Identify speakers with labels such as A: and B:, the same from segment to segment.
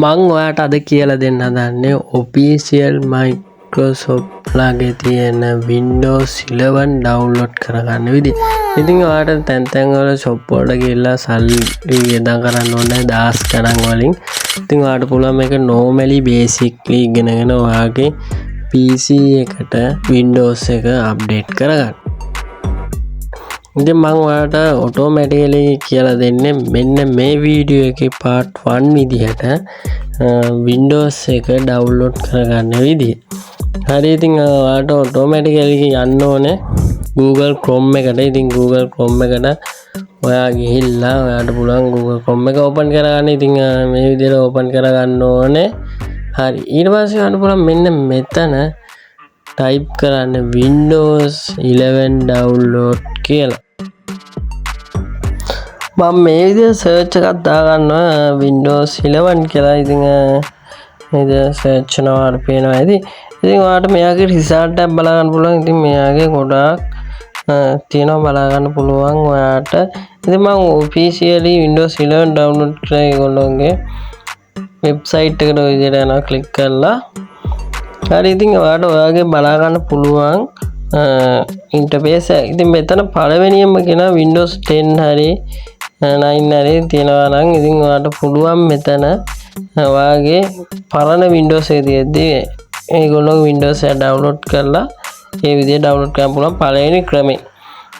A: මං ඔයාට අද කියලා දෙන්න හදන්නේ ඔෆිෂියල් මයික්‍රොසොෆ්ට් ලාගේ තියෙන Windows 11 ඩවුන්ලෝඩ් කරගන්න විදිහ. ඉතින් ඔයාට තැන් තැන් වල shop වලට ගිහලා සල්ලි වියදම් කරන්න ඕනේ 10 ගණන් වලින්. ඉතින් ඔයාට පුළුවන් මේක normally basically ඉගෙනගෙන ඔයාගේ PC එකට Windows එක අප්ඩේට් කරගන්න. ඉතින් මම ඔයාලට ඔටෝමැටිකලි කියලා දෙන්නේ මෙන්න මේ වීඩියෝ එකේ part 1 විදිහට Windows එක ඩවුන්ලෝඩ් කරගන්න විදිහ. හරි ඉතින් ඔයාලට ඔටෝමැටිකලි යන්න ඕනේ Google Chrome එකට. ඉතින් Google Chrome එකට ඔයා ගිහිල්ලා ඔයාලට පුළුවන් Google Chrome එක open කරගන්න. ඉතින් මේ විදිහට open කරගන්න ඕනේ. හරි ඊට පස්සේ ඔයාලට පුළුවන් මෙන්න මෙතන type කරන්න Windows 11 download කියලා. මම මේ විදිහට search එකක් දාගන්නවා Windows 11 කියලා. ඉතින් මේක search කරනවාට පේනවා ඇති. ඉතින් ඔයාලට මෙයාගේ result එකක් බලා ගන්න පුළුවන්. ඉතින් මෙයාගේ ගොඩාක් තියෙනවා බලා ගන්න පුළුවන් ඔයාලට. ඉතින් මම officially Windows 11 download කරලා ඒගොල්ලෝගේ website එකට ඔය විදිහට යනවා click කරලා. හරි ඉතින් ඔයාලට ඔයාගේ බලා ගන්න පුළුවන් interface එක. ඉතින් මෙතන පළවෙනියම කියන Windows 10 හරි 9 හරි තියෙනවා නම් ඉතින් ඔයාලට පුළුවන් මෙතන ඔයාගේ පරණ Windows එක තියෙද්දි ඒගොල්ලෝ Windows එක download කරලා ඒ විදිහට download කරන්න පුළුවන් පළවෙනි ක්‍රමේ.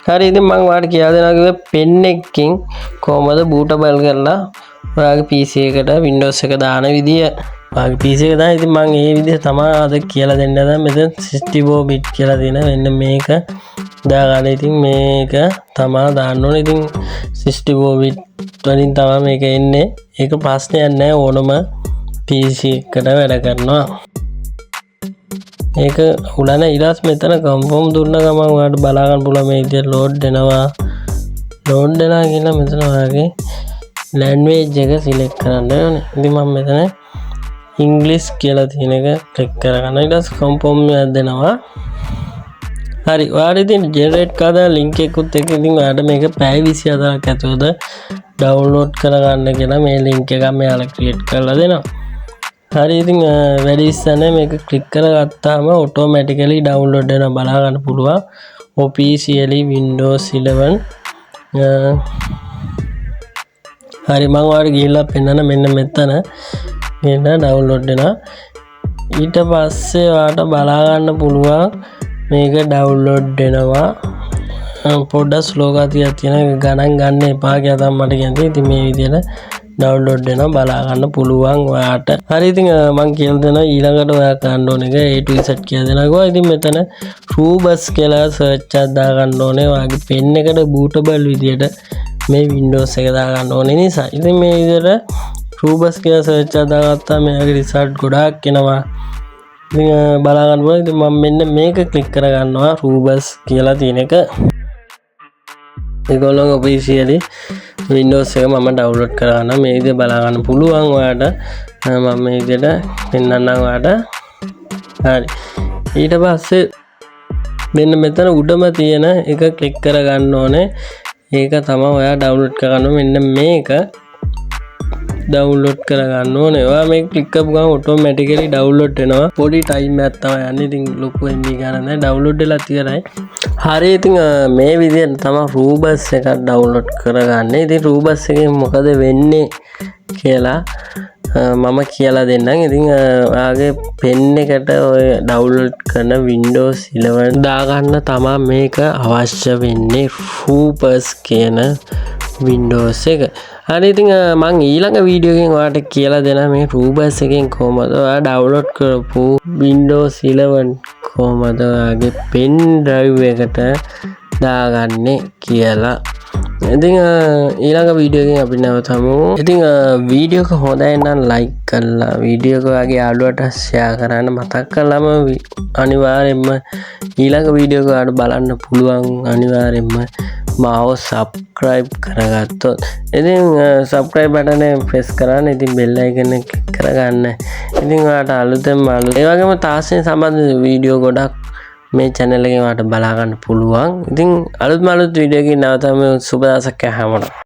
A: හරි ඉතින් මම ඔයාලට කියලා දෙනවා කිව්වේ pen එකකින් කොහමද bootable කරලා ඔයාගේ PC එකට Windows එක දාන විදිය. ඔයාගේ PC එක දාන ඉතින් මම මේ විදිහ තමයි අද කියලා දෙන්න හදන්නේ. මෙතන 64 bit කියලා තියෙන මෙන්න මේක දාගන්න. ඉතින් මේක තමයි දාන්න ඕනේ. ඉතින් 64 bit වලින් තමයි මේක එන්නේ. ඒක ප්‍රශ්නයක් නෑ ඕනම PC එකකට වැඩ කරනවා. ඒක උඩන ඊළස් මෙතන confirm දුන්න ගමන් ඔයාලට බලා ගන්න පුළුවන් මේ විදිහට load වෙනවා. load වෙනවා කියලා මෙතන ඔයාගේ language එක select කරන්න ඕනේ. ඉතින් මම මෙතන English කියලා තියෙන එක click කරගන්න. ඊට පස්සේ confirm එකක් දෙනවා. හරි ඔයාලට ඉතින් generate කරලා link එකකුත් එක්ක ඉතින් ඔයාලට මේක පැය 24ක් ඇතුළත download කරගන්න කියලා මේ link එක මෙයාලා create කරලා දෙනවා. හරි ඉතින් වැඩි ඉස්සනේ මේක click කරගත්තාම automatically download වෙනවා බලා ගන්න පුළුවන් officially Windows 11. හරි මම ඔයාලට ගිහිල්ලා පෙන්නන මෙන්න මෙතන ගිහිල්ලා download වෙනවා. ඊට පස්සේ ඔයාලට බලා ගන්න පුළුවන් මේක download වෙනවා. පොඩ්ඩක් slow ගතියක් තියෙන ගණන් ගන්න එපා කියලා තමයි මට කියන්නේ. ඉතින් මේ විදිහට download වෙනවා බලා ගන්න පුළුවන් ඔයාට. හරි ඉතින් මම කියලා දෙනවා ඊළඟට ඔයා ගන්න ඕන එක A to Z කියලා දෙනවා. ඉතින් මෙතන Rubus කියලා search එකක් දා ගන්න ඕනේ. ඔයාගේ pen එකට bootable විදියට මේ Windows එක දා ගන්න ඕනේ නිසා. ඉතින් මේ විදියට Rubus කියලා search එකක් දාගත්තාම මේකේ result ගොඩාක් එනවා. ඉතින් බලා ගන්න පුළුවන්. ඉතින් මම මෙන්න මේක click කර ගන්නවා Rubus කියලා තියෙන එක. ඒගොල්ලෝ officially Windows එක මම download කරගන්න මේ විදිහට බලා ගන්න පුළුවන් ඔයාට. මම මේ විදිහට පෙන්නන්නම් ඔයාට. හරි ඊට පස්සේ මෙන්න මෙතන උඩම තියෙන එක click කරගන්න ඕනේ. ඒක තමයි ඔයා download කරගන්න මෙන්න මේක download කරගන්න ඕනේ. ඔයා මේක click කරපු ගමන් automatically download වෙනවා. පොඩි time එකක් තමයි යන්නේ. ඉතින් ලොකු MB ගන්න නැහැ. download වෙලා තියෙනයි. හරි ඉතින් මේ විදිහට තමයි Rubus එකක් download කරගන්නේ. ඉතින් Rubus එකෙන් මොකද වෙන්නේ කියලා මම කියලා දෙන්නම්. ඉතින් ඔයාගේ pen එකට ඔය download කරන Windows 11 දාගන්න තමයි මේක අවශ්‍ය වෙන්නේ Rubus කියන Windows එක. හරි ඉතින් මම ඊළඟ වීඩියෝ එකෙන් ඔයාලට කියලා දෙනවා මේ Rubus එකෙන් කොහමද ඔයා download කරපු Windows 11 කොහමද ඔයාගේ pen drive එකට දාගන්නේ කියලා. ඉතින් ඊළඟ වීඩියෝ එකෙන් අපි නැවතමු. ඉතින් වීඩියෝ එක හොඳයි නම් like කරලා වීඩියෝ එක ඔයාගේ යාළුවට share කරන්න මතක් කරලාම අනිවාර්යයෙන්ම ඊළඟ වීඩියෝ එක ඔයාලට බලන්න පුළුවන්. අනිවාර්යයෙන්ම මාව subscribe කරගත්තොත්. ඉතින් subscribe button එක press කරන්න. ඉතින් bell icon එක click කරගන්න. ඉතින් ඔයාලට අලුතෙන්ම ඒ වගේම තාක්ෂණ සම්බන්ධ වීඩියෝ ගොඩක් මේ channel එකෙන් ඔයාලට බලා ගන්න පුළුවන්. ඉතින් අලුත් වීඩියෝ එකකින් නැවතම සුබ දවසක් හැමෝටම.